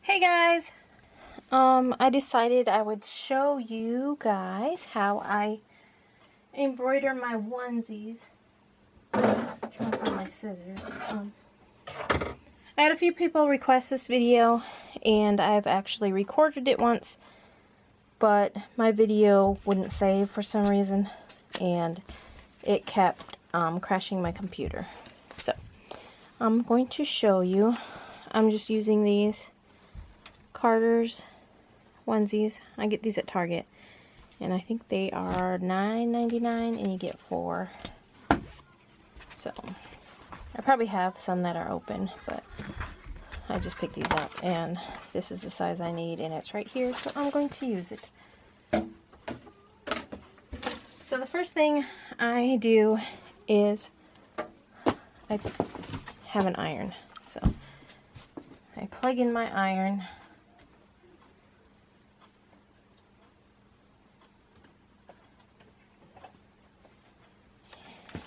Hey guys, I decided I would show you guys how I embroider my onesies. I'm trying to find my scissors. I had a few people request this video, and I've actually recorded it once, but my video wouldn't save for some reason, and it kept crashing my computer. So I'm going to show you. I'm just using these Carter's onesies. I get these at Target, and I think they are $9.99 and you get 4. So I probably have some that are open, but I just picked these up, and this is the size I need, and it's right here, so I'm going to use it. So the first thing I do is I have an iron. So I plug in my iron.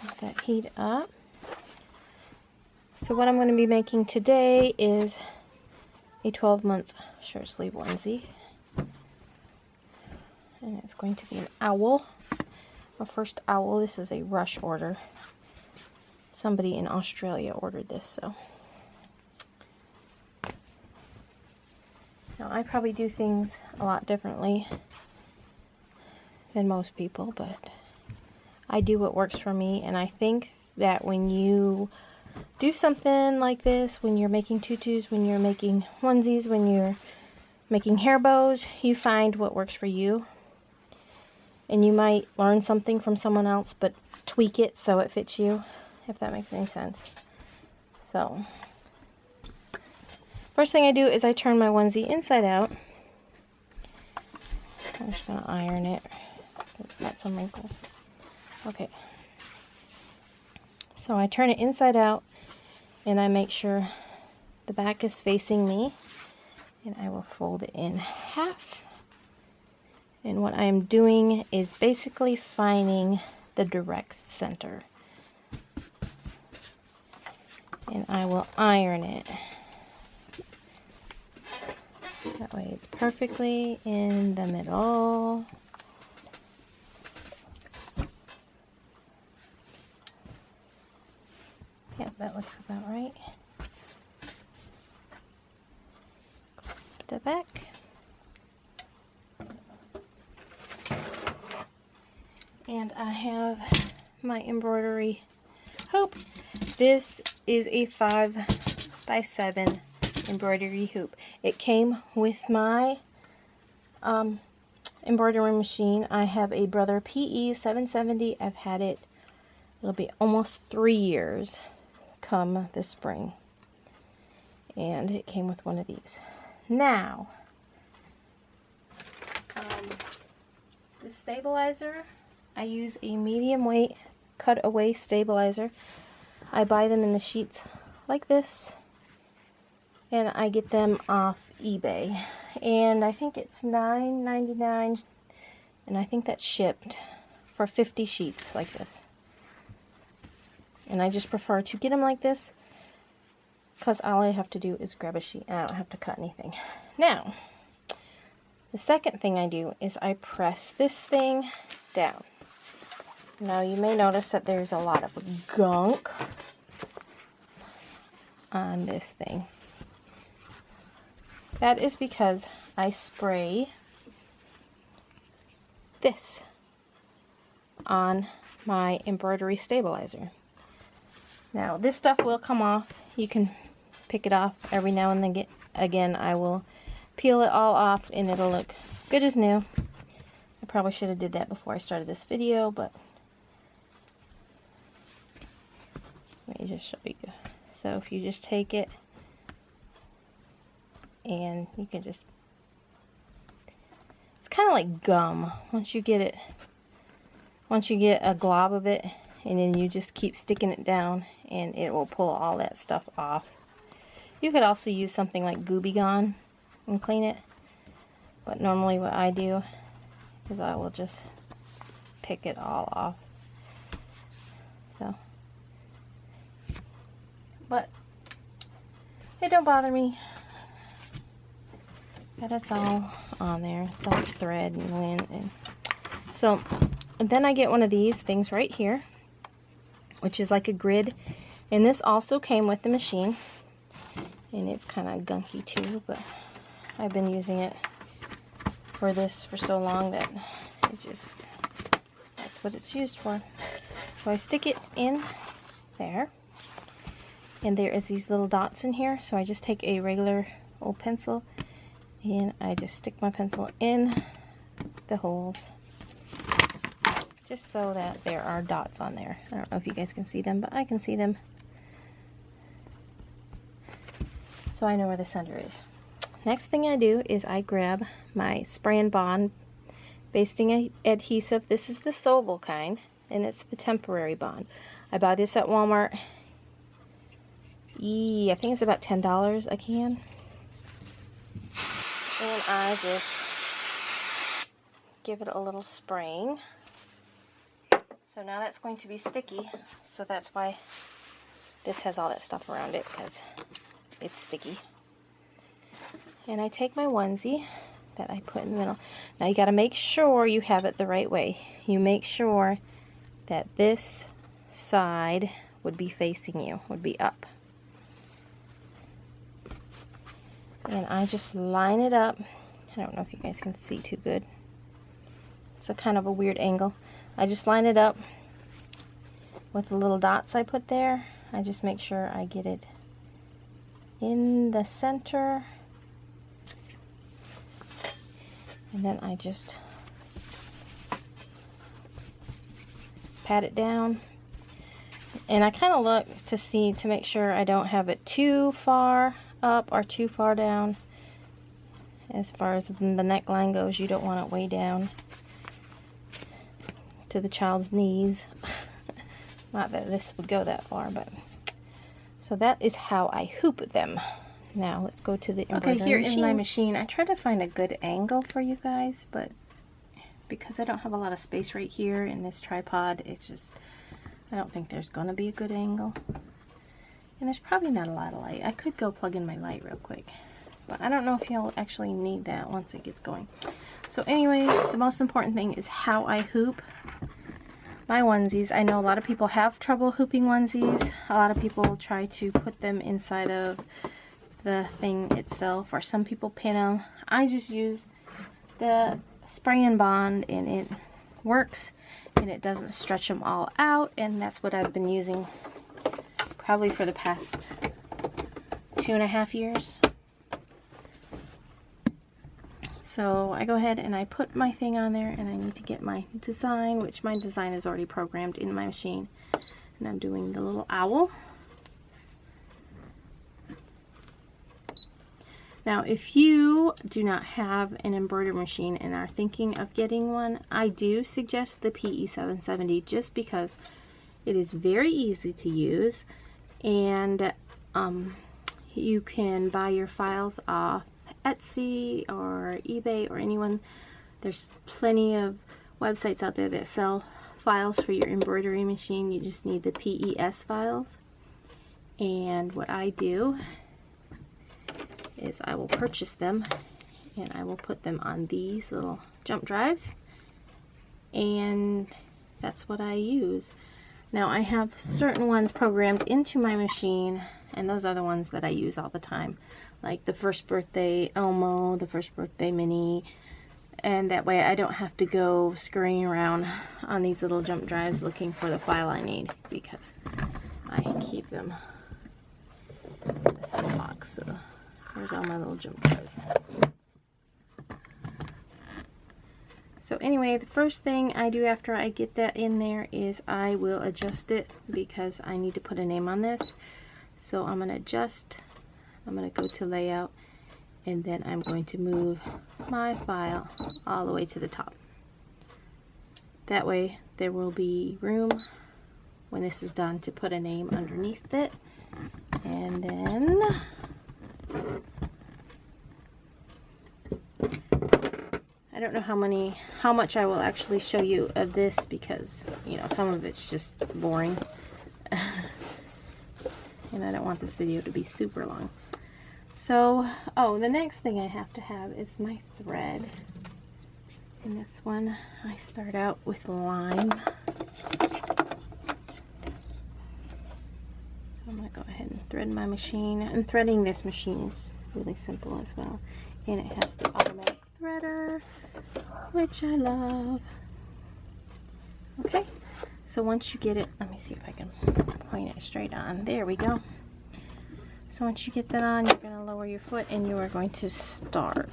Let that heat up. So what I'm going to be making today is a 12-month short sleeve onesie. And it's going to be an owl. My first owl. This is a rush order. Somebody in Australia ordered this, so. Now I probably do things a lot differently than most people, but I do what works for me, and I think that when you do something like this, when you're making tutus, when you're making onesies, when you're making hair bows, you find what works for you. And you might learn something from someone else, but tweak it so it fits you, if that makes any sense. So, first thing I do is I turn my onesie inside out. I'm just going to iron it. It's got some wrinkles. Okay. So I turn it inside out, and I make sure the back is facing me, and I will fold it in half. And what I am doing is basically finding the direct center. And I will iron it. That way it's perfectly in the middle. Yeah, that looks about right. Put that back. And I have my embroidery hoop. This is a 5x7 embroidery hoop. It came with my embroidery machine. I have a Brother PE-770. I've had it, it'll be almost 3 years come this spring. And it came with one of these. Now, the stabilizer, I use a medium weight cutaway stabilizer. I buy them in the sheets like this, and I get them off eBay, and I think it's $9.99, and I think that's shipped for 50 sheets like this. And I just prefer to get them like this because all I have to do is grab a sheet and I don't have to cut anything. Now, the second thing I do is I press this thing down. Now you may notice that there's a lot of gunk on this thing. That is because I spray this on my embroidery stabilizer. Now this stuff will come off. You can pick it off every now and then. Again, I will peel it all off and it'll look good as new. I probably should have did that before I started this video, but let me just show you. So if you just take it and you can just, it's kind of like gum. Once you get a glob of it, and then you just keep sticking it down and it will pull all that stuff off. You could also use something like Gooby Gone and clean it, but normally what I do is I will just pick it all off. So, but it don't bother me. That is all on there. It's all thread and lint. And so then I get one of these things right here, which is like a grid. And this also came with the machine. And it's kind of gunky too, but I've been using it for this for so long that it just, that's what it's used for. So I stick it in there. And there is these little dots in here. So I just take a regular old pencil and I just stick my pencil in the holes just so that there are dots on there. I don't know if you guys can see them, but I can see them. So I know where the center is. Next thing I do is I grab my spray and bond basting adhesive. This is the Sobel kind, and it's the temporary bond. I buy this at Walmart. I think it's about $10 a can. And I just give it a little spraying. So now that's going to be sticky, so that's why this has all that stuff around it, because it's sticky. And I take my onesie that I put in the middle. Now you got to make sure you have it the right way. You make sure that this side would be facing you, would be up. And I just line it up. I don't know if you guys can see too good. It's a kind of a weird angle. I just line it up with the little dots I put there. I just make sure I get it in the center. And then I just pat it down. And I kind of look to make sure I don't have it too far up or too far down. As far as the neckline goes, you don't want it way down to the child's knees. Not that this would go that far, but so that is how I hoop them. Now let's go to the embroidery machine. Okay, here is my machine. I tried to find a good angle for you guys, but because I don't have a lot of space right here in this tripod, it's just, I don't think there's gonna be a good angle. And there's probably not a lot of light. I could go plug in my light real quick, but I don't know if you'll actually need that once it gets going. So anyway, the most important thing is how I hoop my onesies. I know a lot of people have trouble hooping onesies. A lot of people try to put them inside of the thing itself, or some people pin them. I just use the spray and bond, and it works, and it doesn't stretch them all out, and that's what I've been using probably for the past 2.5 years. So I go ahead and I put my thing on there, and I need to get my design, which my design is already programmed in my machine. And I'm doing the little owl. Now, if you do not have an embroidery machine and are thinking of getting one, I do suggest the PE-770 just because it is very easy to use, and you can buy your files off Etsy or eBay or anyone. There's plenty of websites out there that sell files for your embroidery machine. You just need the PES files. And what I do is I will purchase them, and I will put them on these little jump drives, and that's what I use. Now I have certain ones programmed into my machine, and those are the ones that I use all the time, like the First Birthday Elmo, the First Birthday Mini, and that way I don't have to go scurrying around on these little jump drives looking for the file I need, because I keep them in this little box. So there's all my little jump drives. So anyway, the first thing I do after I get that in there is I will adjust it, because I need to put a name on this. So I'm going to adjust, I'm going to go to layout, and then I'm going to move my file all the way to the top. That way there will be room when this is done to put a name underneath it. And then I don't know how much I will actually show you of this, because, you know, some of it's just boring. And I don't want this video to be super long. So, oh, the next thing I have to have is my thread. In this one, I start out with lime. I'm going to go ahead and thread my machine. And threading this machine is really simple as well. And it has the automatic threader, which I love. Okay, so once you get it, let me see if I can point it straight on. There we go. So once you get that on, you're going to lower your foot and you are going to start.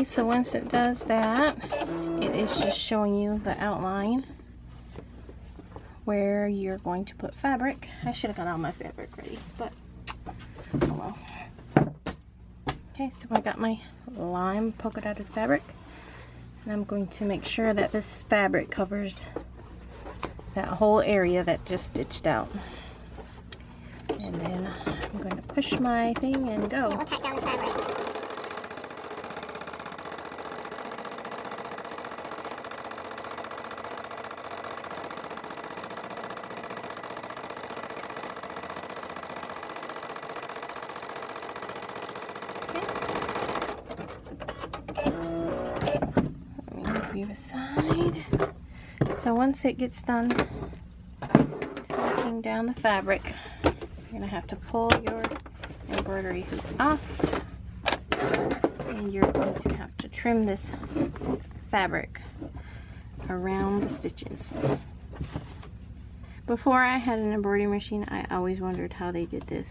So once it does that, it is just showing you the outline where you're going to put fabric. I should have got all my fabric ready, but oh well. Okay, so I got my lime polka dotted fabric, and I'm going to make sure that this fabric covers that whole area that just stitched out. And then I'm going to push my thing and go. We'll tack down this fabric. Aside. So once it gets done tacking down the fabric, you're going to have to pull your embroidery hoop off, and you're going to have to trim this fabric around the stitches. Before I had an embroidery machine, I always wondered how they did this.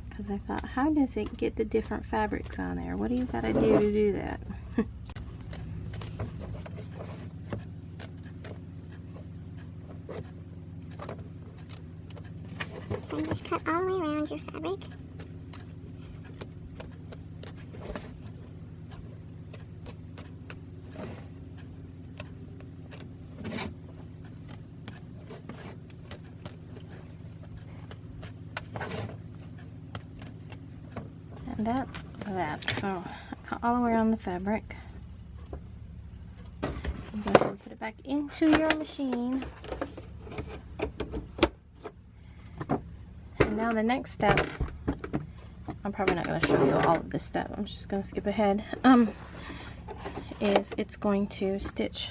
Because I thought, how does it get the different fabrics on there? What do you gotta do to do that? So just cut all the way around your fabric. And that's that. So I cut all the way around the fabric. You go ahead and put it back into your machine. And now the next step, I'm probably not going to show you all of this step. I'm just going to skip ahead. Is it's going to stitch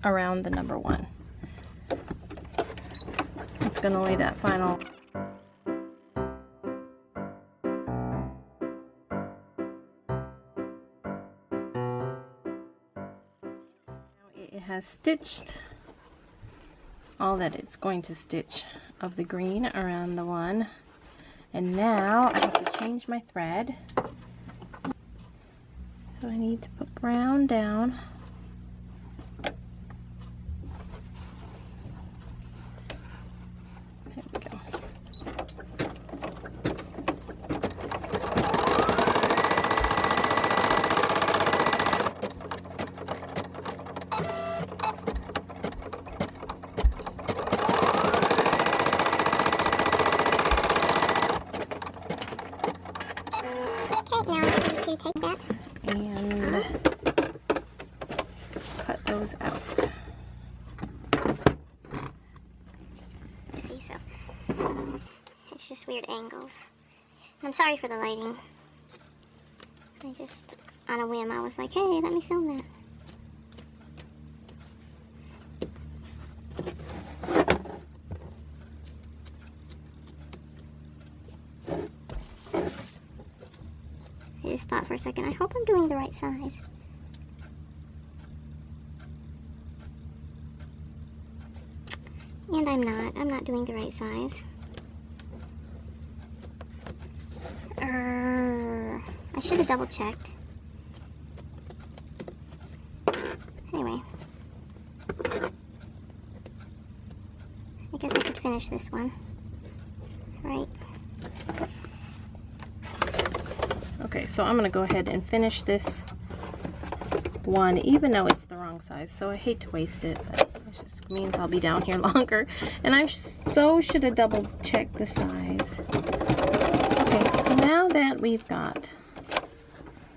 around the number 1. It's going to lay that final. It has stitched all that it's going to stitch of the green around the 1, and now I have to change my thread. So I need to put brown down. There we go. Take that and cut those out. See, so it's just weird angles. I'm sorry for the lighting. I just, on a whim, I was like, hey, let me film that. I just thought for a second, I hope I'm doing the right size. And I'm not doing the right size. I should have double checked. Anyway. finish this one. Right. Okay, so I'm going to go ahead and finish this one, even though it's the wrong size. So I hate to waste it, but it just means I'll be down here longer. And I so should have double checked the size. Okay, so now that we've got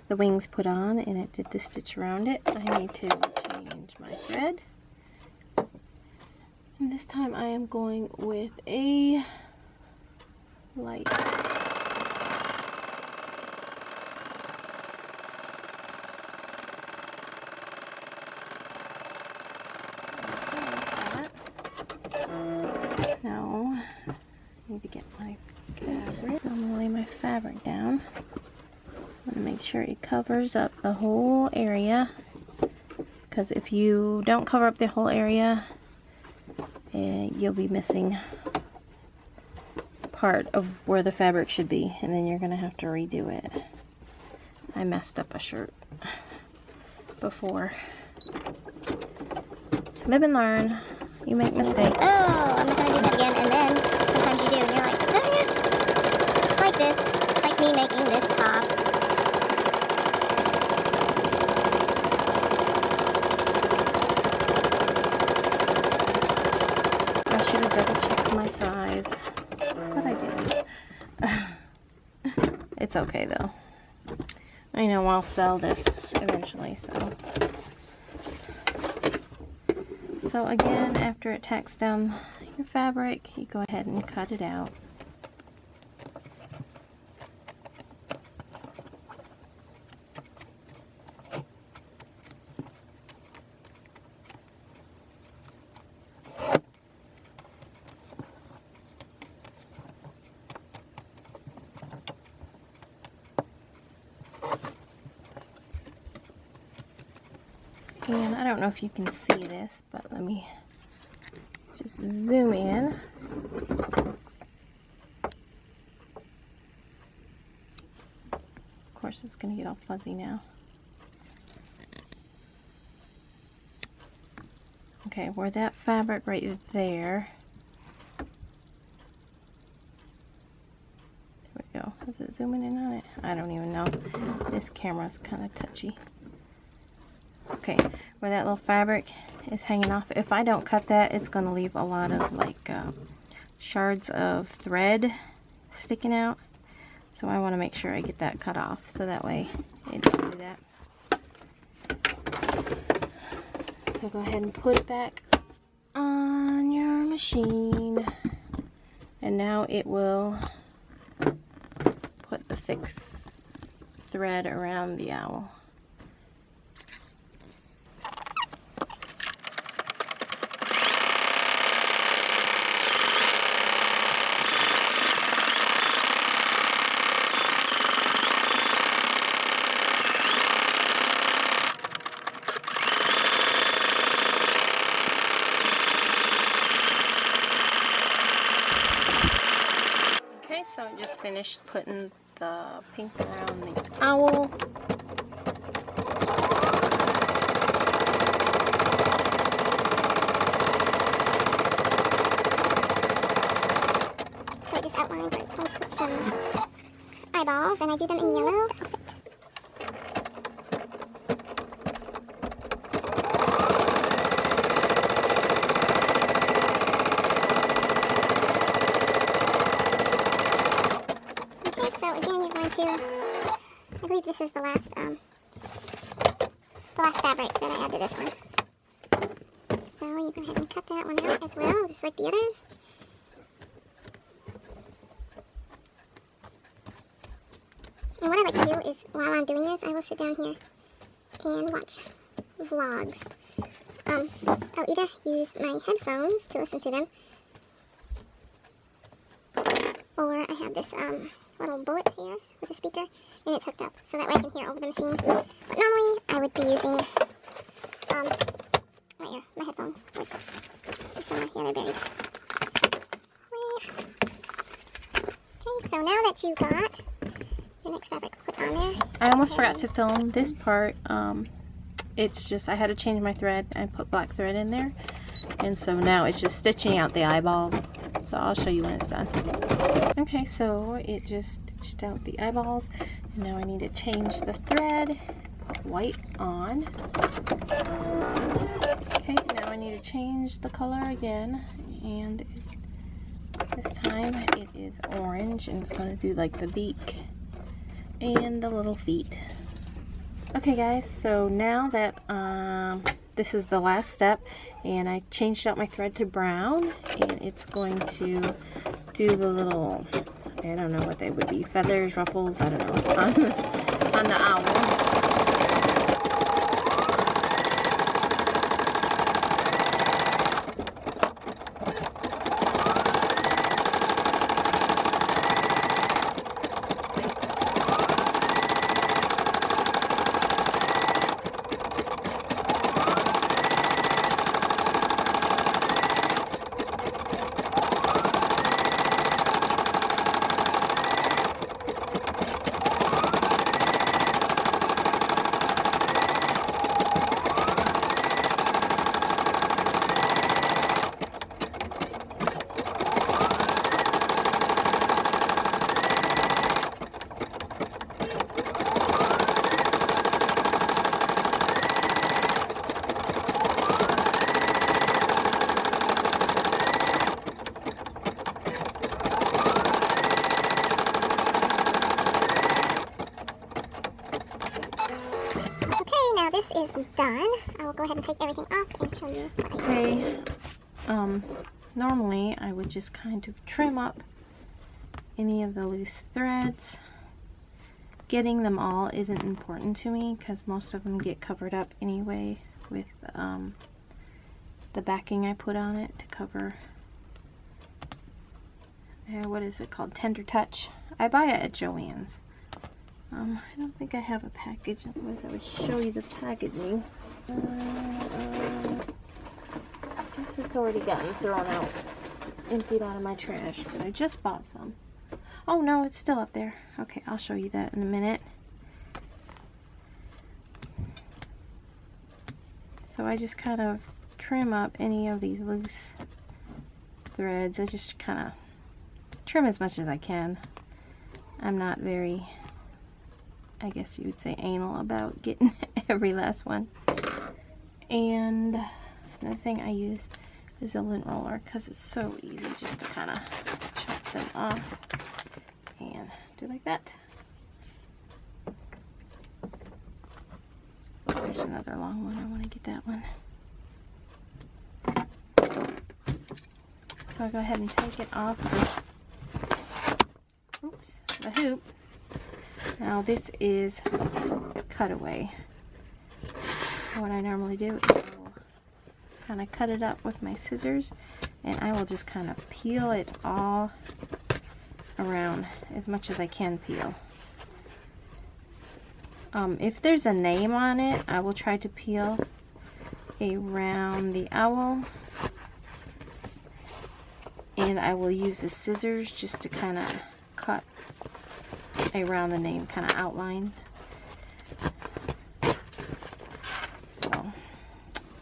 the wings put on and it did the stitch around it, I need to change my thread. And this time I am going with a light. Now I need to get my fabric. So I'm going to lay my fabric down. I'm going to make sure it covers up the whole area, because if you don't cover up the whole area, you'll be missing part of where the fabric should be, and then you're going to have to redo it. I messed up a shirt before. Live and learn. You make mistakes. Oh, I'm not going to do that again. And then sometimes you do, and you're like, dang it. Like this. Like me making this top. I should have double checked my size, but I didn't. It's okay though. I know I'll sell this eventually, so. So again, after it tacks down your fabric, you go ahead and cut it out. And I don't know if you can see this, but let me just zoom in. Of course, it's going to get all fuzzy now. Okay, where that fabric right there. There we go. Is it zooming in on it? I don't even know. This camera's kind of touchy. Okay, where that little fabric is hanging off, if I don't cut that, it's going to leave a lot of like shards of thread sticking out. So I want to make sure I get that cut off, so that way it doesn't do that. So go ahead and put it back on your machine, and now it will put the thick thread around the owl. So I just finished putting the pink around the owl. So I just outlined where it's going to put some eyeballs, and I do them in yellow. I believe this is the last fabric that I add to this one. So you go ahead and cut that one out as well, just like the others. And what I like to do is, while I'm doing this, I will sit down here and watch vlogs. I'll either use my headphones to listen to them, or I have this little bullet here with a speaker, and it's hooked up, so that way I can hear over the machine. But normally I would be using right here, my headphones, which are somewhere here, they're buried. Okay, so now that you got your next fabric put on there, I almost forgot to film this part. It's just I had to change my thread. I put black thread in there, and so now it's just stitching out the eyeballs. So I'll show you when it's done. Okay, so it just stitched out the eyeballs. And now I need to change the thread. Put white on. Okay, now I need to change the color again. And this time it is orange, and it's going to do like the beak and the little feet. Okay guys, so now that this is the last step, and I changed out my thread to brown, and it's going to do the little, I don't know what they would be, feathers, ruffles, I don't know, on the owl. This is done. I will go ahead and take everything off and show you what I Okay, normally I would just kind of trim up any of the loose threads. Getting them all isn't important to me because most of them get covered up anyway with the backing I put on it to cover, what is it called, Tender Touch. I buy it at Joann's. I don't think I have a package, otherwise I would show you the packaging. I guess it's already gotten thrown out, emptied out of my trash, but I just bought some. Oh no, it's still up there. Okay, I'll show you that in a minute. So I just kind of trim up any of these loose threads. I just kind of trim as much as I can. I'm not very, I guess you would say, anal about getting every last one. And another thing I use is a lint roller because it's so easy just to kind of chop them off and do like that. There's another long one. I want to get that one. So I'll go ahead and take it off the hoop. Now this is cutaway. What I normally do is I will kind of cut it up with my scissors, and I will just kind of peel it all around as much as I can peel. If there's a name on it, I will try to peel around the owl, and I will use the scissors just to kind of cut around the name, kind of outline. So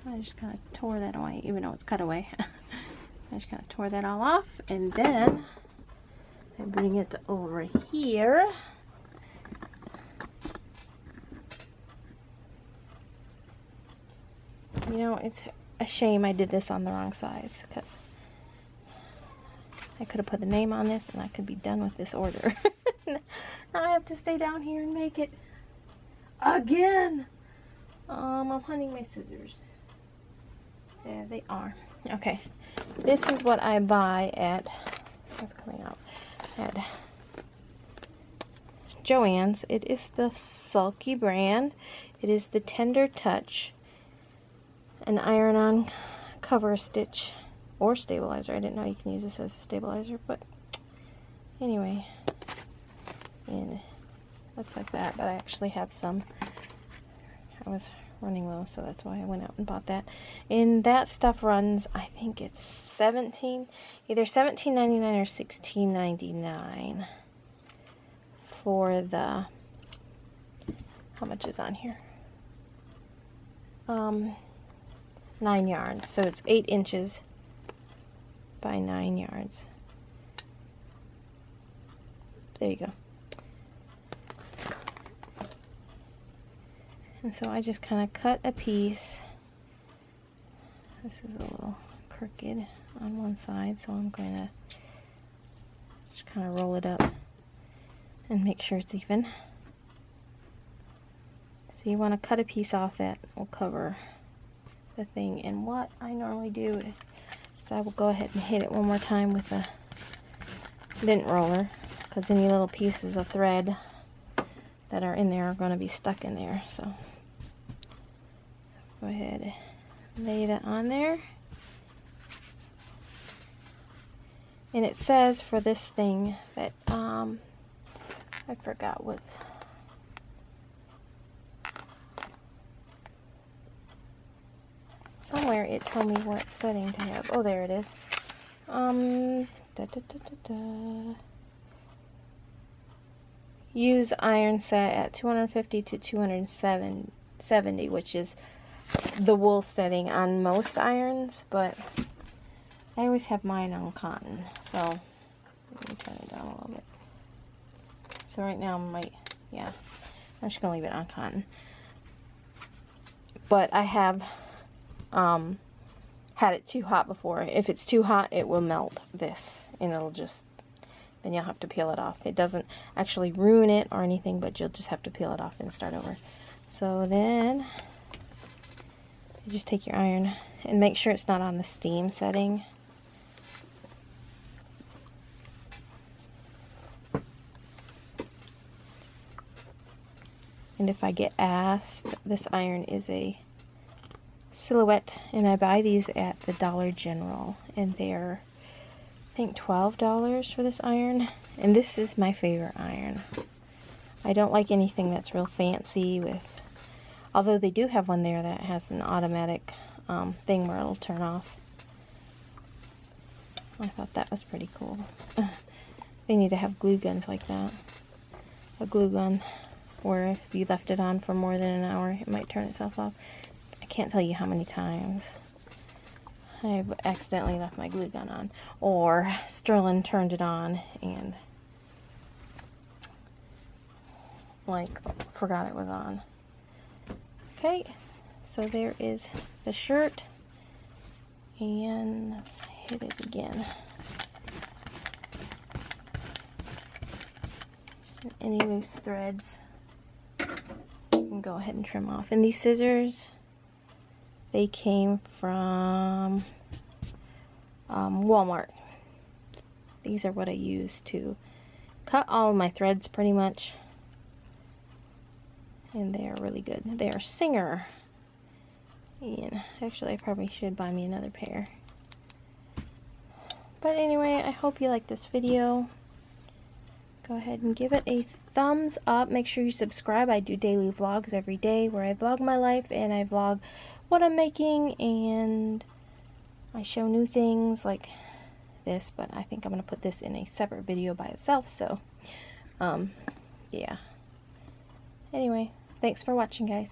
I just kind of tore that away, even though it's cut away. I just kind of tore that all off, and then I bring it over here. You know, it's a shame I did this on the wrong size, because I could have put the name on this and I could be done with this order. Now I have to stay down here and make it again. I'm hunting my scissors. There they are. Okay, this is what I buy at, what's coming out, at Joann's. It is the Sulky brand. It is the Tender Touch, an iron-on cover stitch or stabilizer. I didn't know you can use this as a stabilizer, but anyway, and it looks like that. But I actually have some. I was running low, so that's why I went out and bought that. And that stuff runs, I think it's either $17.99 or $16.99 for the, how much is on here? 9 yards. So it's 8 inches by 9 yards. there you go. And so I just kind of cut a piece. This is a little crooked on one side, so I'm going to just kind of roll it up and make sure it's even. So you want to cut a piece off that will cover the thing. And what I normally do is I will go ahead and hit it one more time with a lint roller, because any little pieces of thread that are in there are going to be stuck in there. So go ahead and lay that on there. And it says for this thing that I forgot what. Somewhere it told me what setting to have. Oh, there it is. Use iron set at 250 to 270, which is the wool setting on most irons, but I always have mine on cotton. So let me turn it down a little bit. So right now I'm just gonna leave it on cotton. But I have had it too hot before. If it's too hot, it will melt this, and it'll just, then you'll have to peel it off. It doesn't actually ruin it or anything, but you'll just have to peel it off and start over. So then you just take your iron and make sure it's not on the steam setting. And if I get asked, this iron is a Silhouette, and I buy these at the Dollar General, and they're, I think, $12 for this iron. And this is my favorite iron. I don't like anything that's real fancy with, although they do have one there that has an automatic thing where it'll turn off. I thought that was pretty cool. They need to have glue guns like that. A glue gun where if you left it on for more than an hour, it might turn itself off. I can't tell you how many times I've accidentally left my glue gun on, or Sterling turned it on and forgot it was on. Okay, so there is the shirt, and let's hit it again. And any loose threads you can go ahead and trim off. And these scissors, they came from Walmart. These are what I use to cut all of my threads pretty much. And they are really good. They are Singer. And actually I probably should buy me another pair. But anyway, I hope you like this video. Go ahead and give it a thumbs up. Make sure you subscribe. I do daily vlogs every day where I vlog my life and I vlog what I'm making, and I show new things like this, but I think I'm going to put this in a separate video by itself, so yeah. Anyway, thanks for watching, guys.